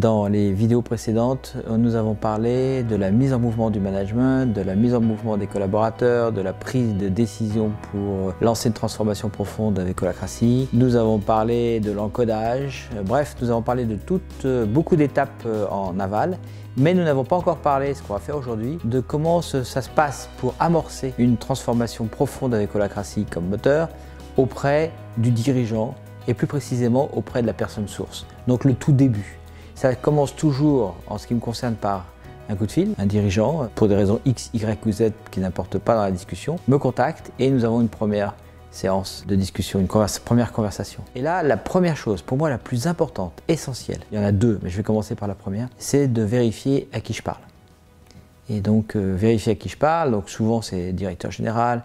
Dans les vidéos précédentes, nous avons parlé de la mise en mouvement du management, de la mise en mouvement des collaborateurs, de la prise de décision pour lancer une transformation profonde avec Holacracy. Nous avons parlé de l'encodage. Bref, nous avons parlé de beaucoup d'étapes en aval. Mais nous n'avons pas encore parlé, ce qu'on va faire aujourd'hui, de comment ça se passe pour amorcer une transformation profonde avec Holacracy comme moteur auprès du dirigeant et plus précisément auprès de la personne source. Donc le tout début. Ça commence toujours, en ce qui me concerne, par un coup de fil. Un dirigeant, pour des raisons X, Y ou Z qui n'importent pas dans la discussion, me contacte et nous avons une première séance de discussion, une première conversation. Et là, la première chose, pour moi la plus importante, essentielle, il y en a deux, mais je vais commencer par la première, c'est de vérifier à qui je parle. Et donc, vérifier à qui je parle, donc souvent c'est le directeur général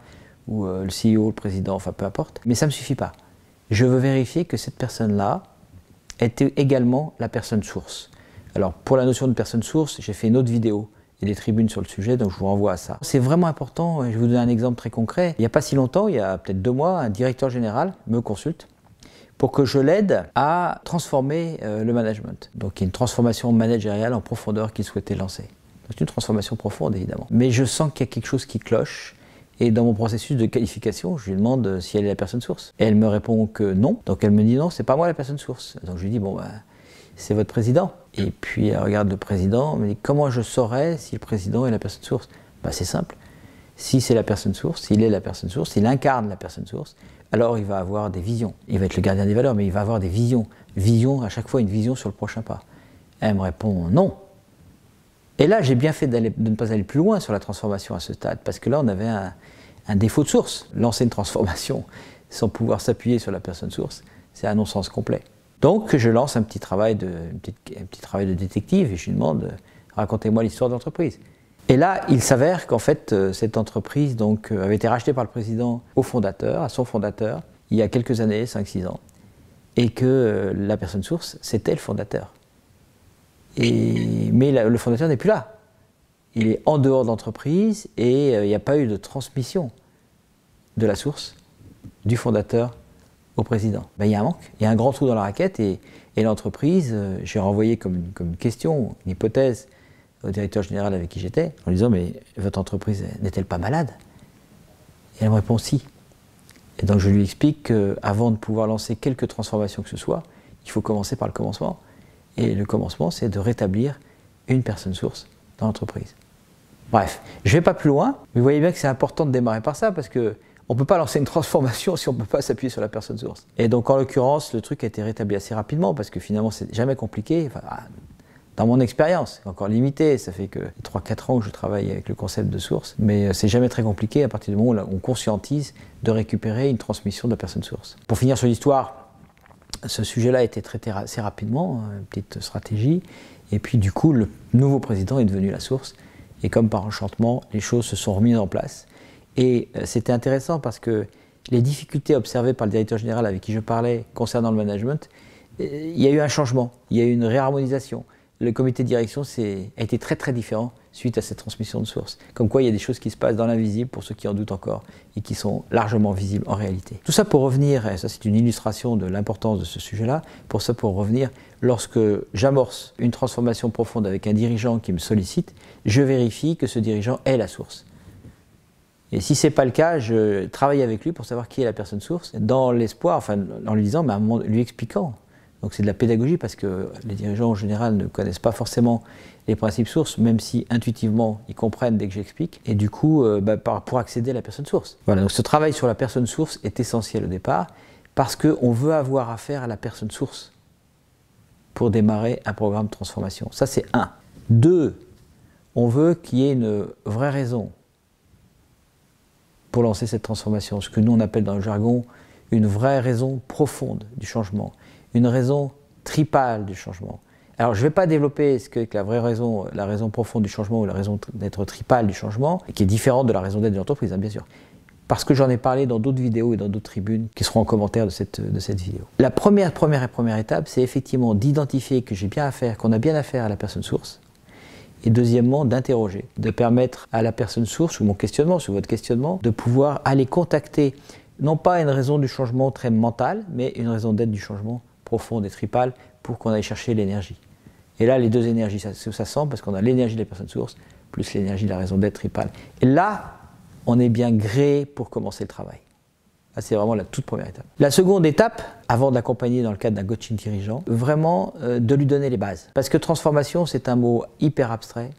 ou le CEO, le président, enfin peu importe, mais ça ne me suffit pas. Je veux vérifier que cette personne-là était également la personne source. Alors, pour la notion de personne source, j'ai fait une autre vidéo et des tribunes sur le sujet, donc je vous renvoie à ça. C'est vraiment important, je vais vous donner un exemple très concret. Il n'y a pas si longtemps, il y a peut-être 2 mois, un directeur général me consulte pour que je l'aide à transformer le management. Donc il y a une transformation managériale en profondeur qu'il souhaitait lancer. C'est une transformation profonde, évidemment. Mais je sens qu'il y a quelque chose qui cloche. Et dans mon processus de qualification, je lui demande si elle est la personne source. Et elle me répond que non. Donc elle me dit non, c'est pas moi la personne source. Donc je lui dis bon, c'est votre président. Et puis elle regarde le président, elle me dit comment je saurais si le président est la personne source? C'est simple. Si c'est la personne source, s'il est la personne source, s'il incarne la personne source, alors il va avoir des visions. Il va être le gardien des valeurs, mais il va avoir des visions. Vision, à chaque fois une vision sur le prochain pas. Elle me répond non. Et là, j'ai bien fait de ne pas aller plus loin sur la transformation à ce stade, parce que là, on avait un défaut de source. Lancer une transformation sans pouvoir s'appuyer sur la personne source, c'est un non-sens complet. Donc, je lance un petit travail de détective et je lui demande racontez-moi l'histoire de l'entreprise. Et là, il s'avère qu'en fait, cette entreprise donc, avait été rachetée par le président au fondateur, à son fondateur, il y a quelques années, 5-6 ans, et que la personne source, c'était le fondateur. Mais le fondateur n'est plus là. Il est en dehors de l'entreprise et il n'y a pas eu de transmission de la source du fondateur au président. Il y a un manque, il y a un grand trou dans la raquette et l'entreprise, j'ai renvoyé comme une question, une hypothèse au directeur général avec qui j'étais, en lui disant mais votre entreprise n'est-elle pas malade? Et elle me répond si. Et donc je lui explique qu'avant de pouvoir lancer quelque transformation que ce soit, il faut commencer par le commencement. Et le commencement, c'est de rétablir une personne source dans l'entreprise. Bref, je ne vais pas plus loin, mais vous voyez bien que c'est important de démarrer par ça, parce qu'on ne peut pas lancer une transformation si on ne peut pas s'appuyer sur la personne source. Et donc, en l'occurrence, le truc a été rétabli assez rapidement, parce que finalement, c'est jamais compliqué. Enfin, dans mon expérience, c'est encore limité, ça fait que 3-4 ans que je travaille avec le concept de source, mais c'est jamais très compliqué à partir du moment où on conscientise de récupérer une transmission de la personne source. Pour finir sur l'histoire, ce sujet-là a été traité assez rapidement, une petite stratégie, et puis du coup, le nouveau président est devenu la source, et comme par enchantement, les choses se sont remises en place. Et c'était intéressant parce que les difficultés observées par le directeur général avec qui je parlais concernant le management, il y a eu un changement, il y a eu une réharmonisation. Le comité de direction a été très très différent suite à cette transmission de source. Comme quoi il y a des choses qui se passent dans l'invisible pour ceux qui en doutent encore et qui sont largement visibles en réalité. Tout ça pour revenir, et ça c'est une illustration de l'importance de ce sujet-là, pour revenir, lorsque j'amorce une transformation profonde avec un dirigeant qui me sollicite, je vérifie que ce dirigeant est la source. Et si ce n'est pas le cas, je travaille avec lui pour savoir qui est la personne source, dans l'espoir, enfin en lui disant, mais à un moment, lui expliquant. Donc c'est de la pédagogie parce que les dirigeants en général ne connaissent pas forcément les principes sources, même si intuitivement ils comprennent dès que j'explique. Et du coup, pour accéder à la personne source. Voilà, donc ce travail sur la personne source est essentiel au départ parce qu'on veut avoir affaire à la personne source pour démarrer un programme de transformation. Ça c'est 1. 2, on veut qu'il y ait une vraie raison pour lancer cette transformation, ce que nous on appelle dans le jargon une vraie raison profonde du changement. Une raison tripale du changement. Alors je ne vais pas développer ce que la vraie raison, la raison profonde du changement ou la raison d'être tripale du changement, qui est différente de la raison d'être de l'entreprise, bien sûr. Parce que j'en ai parlé dans d'autres vidéos et dans d'autres tribunes qui seront en commentaire de cette vidéo. La première étape, c'est effectivement d'identifier que j'ai bien affaire, qu'on a bien affaire à la personne source. Et deuxièmement, d'interroger, de permettre à la personne source, sous mon questionnement, sous votre questionnement, de pouvoir aller contacter, non pas une raison du changement très mentale, mais une raison d'être du changement profonde et tripale pour qu'on aille chercher l'énergie. Et là, les deux énergies, ça sent parce qu'on a l'énergie de la personne source plus l'énergie de la raison d'être tripale. Et là, on est bien gréé pour commencer le travail. C'est vraiment la toute première étape. La seconde étape, avant de l'accompagner dans le cadre d'un coaching dirigeant, vraiment de lui donner les bases. Parce que transformation, c'est un mot hyper abstrait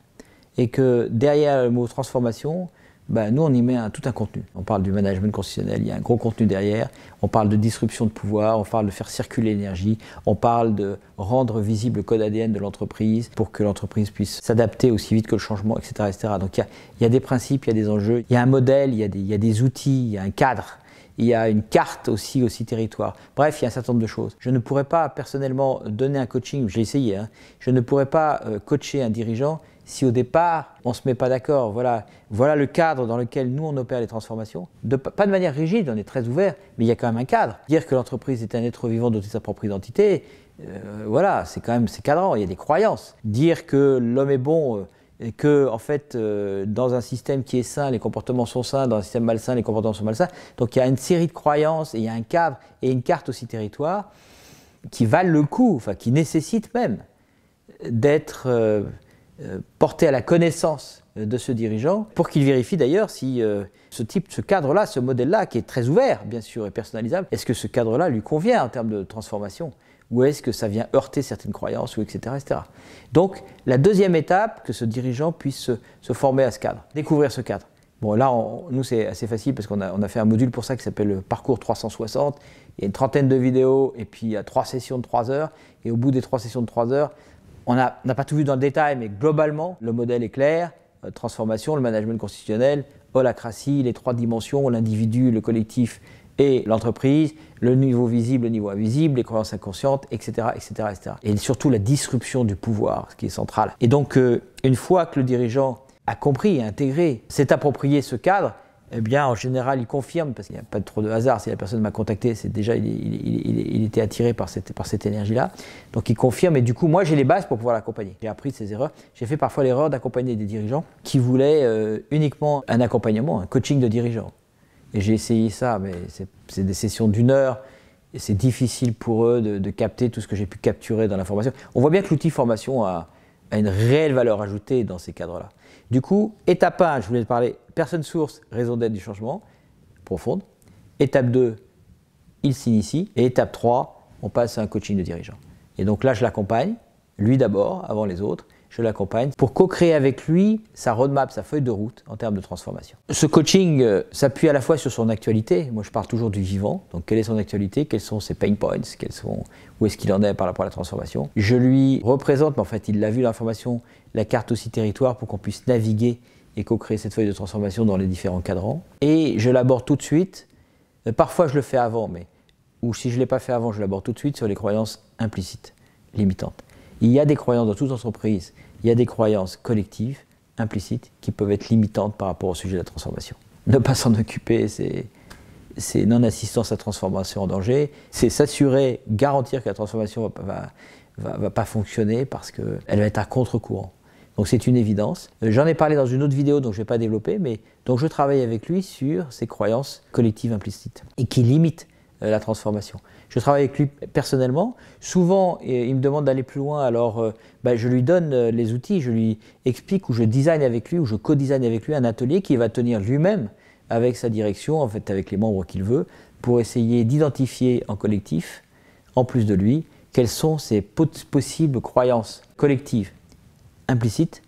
et que derrière le mot transformation, nous on y met tout un contenu. On parle du management constitutionnel, il y a un gros contenu derrière. On parle de disruption de pouvoir, on parle de faire circuler l'énergie, on parle de rendre visible le code ADN de l'entreprise pour que l'entreprise puisse s'adapter aussi vite que le changement, etc. etc. Donc il y a des principes, il y a des enjeux, il y a un modèle, il y a des outils, il y a un cadre. Il y a une carte aussi territoire. Bref, il y a un certain nombre de choses. Je ne pourrais pas personnellement donner un coaching, j'ai essayé, je ne pourrais pas coacher un dirigeant si au départ on ne se met pas d'accord. Voilà le cadre dans lequel nous on opère les transformations. Pas de manière rigide, on est très ouvert, mais il y a quand même un cadre. Dire que l'entreprise est un être vivant doté de sa propre identité, c'est cadrant, il y a des croyances. Dire que l'homme est bon, et que, en fait, dans un système qui est sain, les comportements sont sains, dans un système malsain, les comportements sont malsains. Donc il y a une série de croyances, et il y a un cadre et une carte aussi territoire qui valent le coup, qui nécessitent même d'être portés à la connaissance de ce dirigeant, pour qu'il vérifie d'ailleurs si ce cadre-là, ce modèle-là, qui est très ouvert, bien sûr, et personnalisable, est-ce que ce cadre-là lui convient en termes de transformation ? Ou est-ce que ça vient heurter certaines croyances, etc., etc. Donc, la deuxième étape, que ce dirigeant puisse se former à ce cadre, découvrir ce cadre. Bon, là, nous, c'est assez facile parce qu'on a fait un module pour ça qui s'appelle le parcours 360. Il y a une trentaine de vidéos et puis il y a 3 sessions de 3 heures. Et au bout des 3 sessions de 3 heures, on n'a pas tout vu dans le détail, mais globalement, le modèle est clair. Transformation, le management constitutionnel, holacratie, les 3 dimensions, l'individu, le collectif et l'entreprise, le niveau visible, le niveau invisible, les croyances inconscientes, etc., etc., etc. Et surtout la disruption du pouvoir, ce qui est central. Et donc, une fois que le dirigeant a compris et intégré, s'est approprié ce cadre, eh bien, en général, il confirme, parce qu'il n'y a pas trop de hasard. Si la personne m'a contacté, c'est déjà, il était attiré par cette énergie-là. Donc, il confirme. Et du coup, moi, j'ai les bases pour pouvoir l'accompagner. J'ai appris de ses erreurs. J'ai fait parfois l'erreur d'accompagner des dirigeants qui voulaient uniquement un accompagnement, un coaching de dirigeants. Et j'ai essayé ça, mais c'est des sessions d'1 heure. Et c'est difficile pour eux de capter tout ce que j'ai pu capturer dans la formation. On voit bien que l'outil formation a une réelle valeur ajoutée dans ces cadres-là. Du coup, étape 1, je voulais te parler, personne source, raison d'être du changement, profonde. Étape 2, il s'initie. Et étape 3, on passe à un coaching de dirigeant. Et donc là, je l'accompagne, lui d'abord, avant les autres. Je l'accompagne pour co-créer avec lui sa roadmap, sa feuille de route en termes de transformation. Ce coaching s'appuie à la fois sur son actualité. Moi, je parle toujours du vivant. Donc, quelle est son actualité? Quels sont ses pain points? Où est-ce qu'il en est par rapport à la transformation? Je lui représente, mais en fait, il l'a vu l'information, la carte aussi territoire pour qu'on puisse naviguer et co-créer cette feuille de transformation dans les différents cadrans. Et je l'aborde tout de suite. Parfois, je le fais avant, ou si je ne l'ai pas fait avant, je l'aborde tout de suite sur les croyances implicites, limitantes. Il y a des croyances dans toute entreprise, il y a des croyances collectives, implicites, qui peuvent être limitantes par rapport au sujet de la transformation. Ne pas s'en occuper, c'est non-assistance à la transformation en danger, c'est s'assurer, garantir que la transformation va pas fonctionner parce qu'elle va être à contre-courant. Donc c'est une évidence. J'en ai parlé dans une autre vidéo, donc je ne vais pas développer, mais donc je travaille avec lui sur ces croyances collectives implicites et qui limitent la transformation. Je travaille avec lui personnellement. Souvent, il me demande d'aller plus loin, alors je lui donne les outils, je lui explique ou je design avec lui ou je co-design avec lui un atelier qu'il va tenir lui-même avec sa direction, en fait avec les membres qu'il veut, pour essayer d'identifier en collectif, en plus de lui, quelles sont ces possibles croyances collectives, implicites,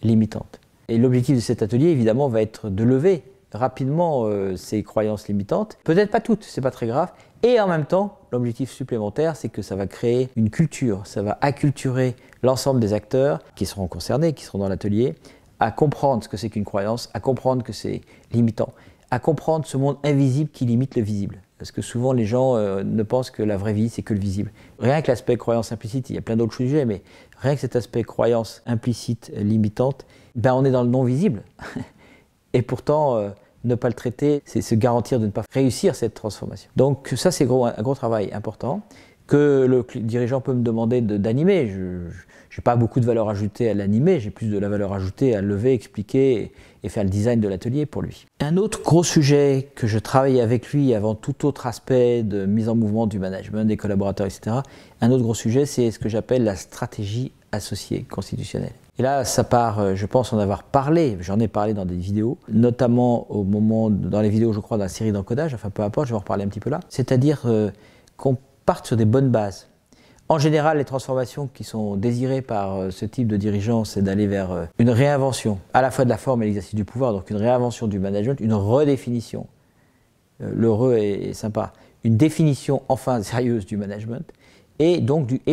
limitantes. Et l'objectif de cet atelier, évidemment, va être de lever rapidement ces croyances limitantes. Peut-être pas toutes, c'est pas très grave. Et en même temps, l'objectif supplémentaire, c'est que ça va créer une culture, ça va acculturer l'ensemble des acteurs qui seront concernés, qui seront dans l'atelier, à comprendre ce que c'est qu'une croyance, à comprendre que c'est limitant, à comprendre ce monde invisible qui limite le visible. Parce que souvent, les gens ne pensent que la vraie vie, c'est que le visible. Rien que l'aspect croyance implicite, il y a plein d'autres sujets, mais rien que cet aspect croyance implicite, limitante, on est dans le non-visible. Et pourtant, ne pas le traiter, c'est se garantir de ne pas réussir cette transformation. Donc ça, c'est un gros travail important que le dirigeant peut me demander d'animer. Je n'ai pas beaucoup de valeur ajoutée à l'animer, j'ai plus de la valeur ajoutée à lever, expliquer et faire le design de l'atelier pour lui. Un autre gros sujet que je travaille avec lui avant tout autre aspect de mise en mouvement du management, des collaborateurs, etc. Un autre gros sujet, c'est ce que j'appelle la stratégie associée constitutionnelle. Et là, ça part, je pense en avoir parlé, j'en ai parlé dans des vidéos, notamment dans les vidéos, je crois, dans la série d'encodage, enfin peu importe, je vais en reparler un petit peu là. C'est-à-dire qu'on parte sur des bonnes bases. En général, les transformations qui sont désirées par ce type de dirigeant, c'est d'aller vers une réinvention, à la fois de la forme et l'exercice du pouvoir, donc une réinvention du management, une redéfinition. Le est sympa. Une définition enfin sérieuse du management et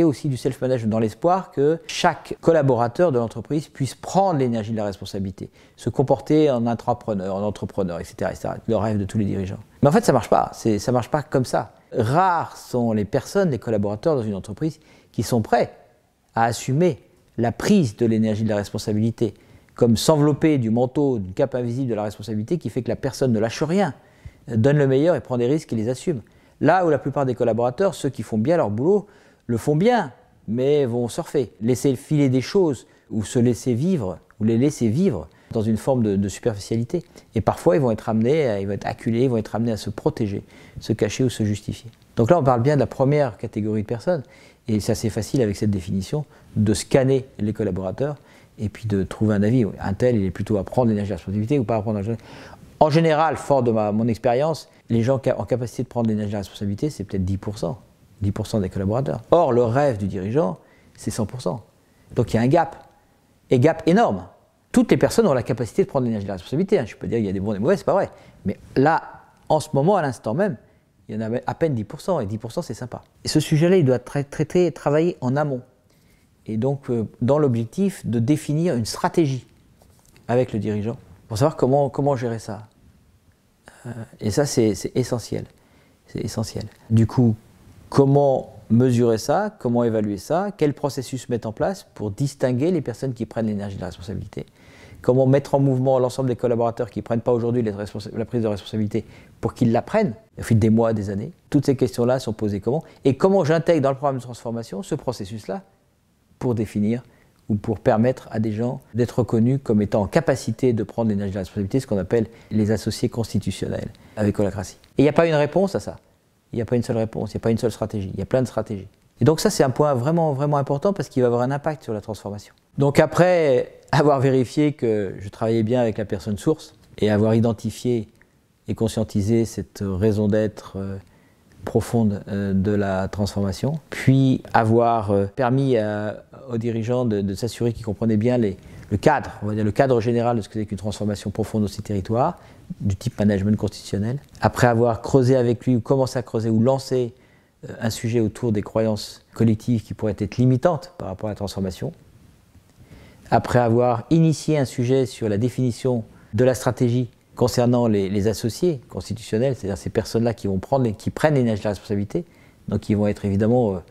aussi du self-management dans l'espoir que chaque collaborateur de l'entreprise puisse prendre l'énergie de la responsabilité, se comporter en intrapreneur, en entrepreneur, etc., etc. Le rêve de tous les dirigeants. Mais en fait, ça ne marche pas. Ça marche pas comme ça. Rares sont les personnes, les collaborateurs dans une entreprise qui sont prêts à assumer la prise de l'énergie de la responsabilité, comme s'envelopper du manteau, d'une cape invisible de la responsabilité qui fait que la personne ne lâche rien, donne le meilleur et prend des risques et les assume. Là où la plupart des collaborateurs, ceux qui font bien leur boulot, le font bien, mais vont surfer, laisser filer des choses ou se laisser vivre, ou les laisser vivre dans une forme de superficialité. Et parfois, ils vont être acculés, ils vont être amenés à se protéger, se cacher ou se justifier. Donc là, on parle bien de la première catégorie de personnes, et c'est assez facile avec cette définition de scanner les collaborateurs et puis de trouver un avis. Un tel, il est plutôt à prendre l'énergie de la responsabilité ou pas à prendre l'énergie. En général, fort de mon expérience, les gens en capacité de prendre l'énergie de la responsabilité, c'est peut-être 10%. 10% des collaborateurs. Or, le rêve du dirigeant, c'est 100%. Donc il y a un gap, et gap énorme. Toutes les personnes ont la capacité de prendre l'énergie de la responsabilité. Je peux dire qu'il y a des bons et des mauvais, c'est pas vrai. Mais là, en ce moment, à l'instant même, il y en a à peine 10%, et 10% c'est sympa. Et ce sujet-là, il doit être travaillé en amont. Et donc, dans l'objectif de définir une stratégie avec le dirigeant pour savoir comment gérer ça. Et ça, c'est essentiel. C'est essentiel. Du coup, comment mesurer ça, comment évaluer ça, quel processus mettre en place pour distinguer les personnes qui prennent l'énergie de la responsabilité, comment mettre en mouvement l'ensemble des collaborateurs qui ne prennent pas aujourd'hui la prise de responsabilité pour qu'ils la prennent au fil des mois, des années. Toutes ces questions-là sont posées comment, et comment j'intègre dans le programme de transformation ce processus-là pour définir ou pour permettre à des gens d'être reconnus comme étant en capacité de prendre l'énergie de la responsabilité, ce qu'on appelle les associés constitutionnels avec Holacracy. Et il n'y a pas une réponse à ça. Il n'y a pas une seule réponse, il n'y a pas une seule stratégie, il y a plein de stratégies. Et donc ça, c'est un point vraiment, vraiment important parce qu'il va avoir un impact sur la transformation. Donc après avoir vérifié que je travaillais bien avec la personne source et avoir identifié et conscientisé cette raison d'être profonde de la transformation, puis avoir permis aux dirigeants de s'assurer qu'ils comprenaient bien le cadre, on va dire le cadre général de ce que c'est qu'une transformation profonde de ces territoires, du type management constitutionnel. Après avoir creusé avec lui, ou commencé à creuser, ou lancé un sujet autour des croyances collectives qui pourraient être limitantes par rapport à la transformation. Après avoir initié un sujet sur la définition de la stratégie concernant les associés constitutionnels, c'est-à-dire ces personnes-là qui prennent l'énergie de la responsabilité, donc qui vont être évidemment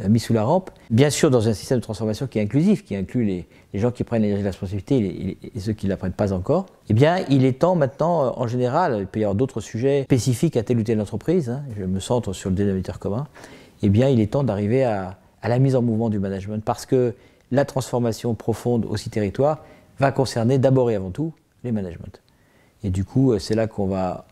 mis sous la rampe. Bien sûr, dans un système de transformation qui est inclusif, qui inclut les gens qui prennent l'énergie de la responsabilité et ceux qui ne la prennent pas encore, eh bien, il est temps maintenant, en général, il peut y avoir d'autres sujets spécifiques à telle ou telle entreprise, je me centre sur le dénominateur commun, eh bien, il est temps d'arriver à la mise en mouvement du management, parce que la transformation profonde aussi territoire va concerner d'abord et avant tout les managements. Et du coup, c'est là qu'on va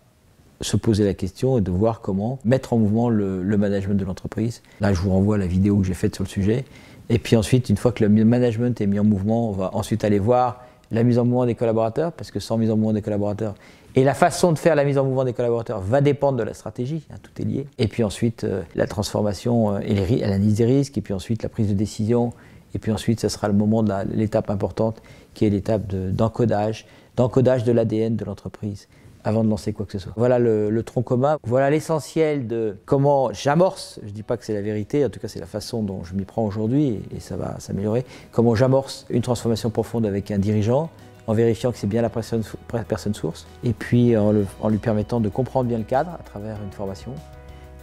se poser la question et de voir comment mettre en mouvement le management de l'entreprise. Là, je vous renvoie à la vidéo que j'ai faite sur le sujet. Et puis ensuite, une fois que le management est mis en mouvement, on va ensuite aller voir la mise en mouvement des collaborateurs, parce que sans mise en mouvement des collaborateurs, et la façon de faire la mise en mouvement des collaborateurs va dépendre de la stratégie, tout est lié. Et puis ensuite, la transformation et l'analyse des risques, et puis ensuite la prise de décision, et puis ensuite, ce sera le moment de l'étape importante, qui est l'étape d'encodage de l'ADN de l'entreprise, avant de lancer quoi que ce soit. Voilà le tronc commun, voilà l'essentiel de comment j'amorce, je ne dis pas que c'est la vérité, en tout cas c'est la façon dont je m'y prends aujourd'hui, et ça va s'améliorer, comment j'amorce une transformation profonde avec un dirigeant, en vérifiant que c'est bien la personne source, et puis en lui permettant de comprendre bien le cadre à travers une formation,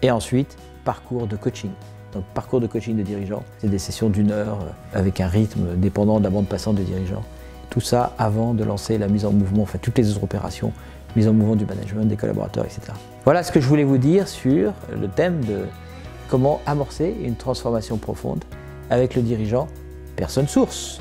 et ensuite, parcours de coaching. Donc parcours de coaching de dirigeants, c'est des sessions d'1 heure avec un rythme dépendant de la bande passante de dirigeants. Tout ça avant de lancer la mise en mouvement, enfin toutes les autres opérations, mise en mouvement du management, des collaborateurs, etc. Voilà ce que je voulais vous dire sur le thème de comment amorcer une transformation profonde avec le dirigeant personnes sources.